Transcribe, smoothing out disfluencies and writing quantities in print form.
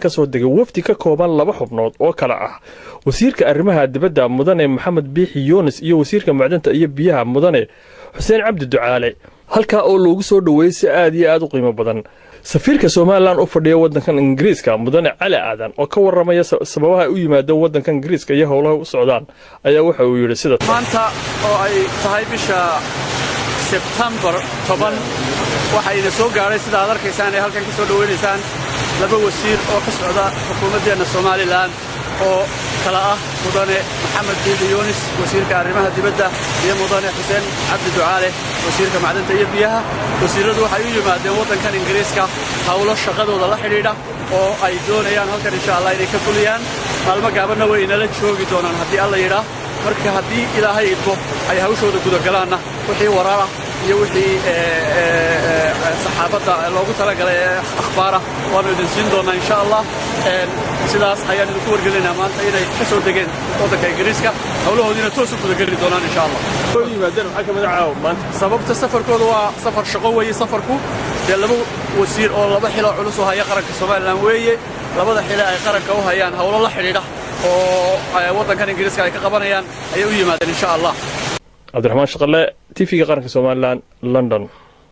ka soo degay wafdi ka kooban 2 xubnood oo kala ah wasiirka arrimaha dibadda mudane Maxamed Biixi Yoonis iyo wasiirka macdanta iyo biyaha mudane Xuseen Cabdi Ducaale halka oo loogu soo dhaweeyay si aad iyo aad u qiimo badan safiirka Soomaaliland u fadhiya wadankan Ingiriiska mudane Cali Aadan oo ka waramaya sababaha u yimaadeen wadankan Ingiriiska iyo howlaha u socdaan ayaa waxa uu yiri sida maanta oo ay tahay bisha September 10 waxayna soo gaaray sida aad arkaysaan ee halkan ka soo dhaweynaysaan 2 wasiir oo ka socda xukuumadda Soomaaliland oo kala ah mudane Maxamed Biixi Yoonis wasiirka arrimaha dibadda iyo mudane Xuseen Cabdi Ducaale wasiirka macdanta iyo biyaha wasiiradu waxay u yimaadeen wadankan Ingiriiska hawlo shaqadooda la xiriira oo ay doonayaan halkan insha Allah inay ka fuliyaan maalmo gaabanna way inala joogi doonaan haddii alla yiraahdo marka haddii Ilaahay idmo ay hawshooda guda galaana wixii waraara iyo wixii saxaabada loogu talagalay akhbaara waanu idin siin doonaa insha Allah sidaas ayaan idinku wargelinaa maanta inay ka soo degeen wadanka Ingiriiska hawlahoodina toos u guda gali doonaan insha Allah oo yimaadeen waxa ka mid ah maanta sababta safarkooda waa safar shaqo weeye safarku ee 2 wasiir oo 2 xilo culus oo haya qaranka Soomaaliland weeye 2 xilo ay qaranka u hayaan hawlo la xiriira oo wadankan Ingiriiska ay ka qabanayaan ay u yimaadeen insha Allah عبد الرحمن شقلة تي في قرن Somaliland London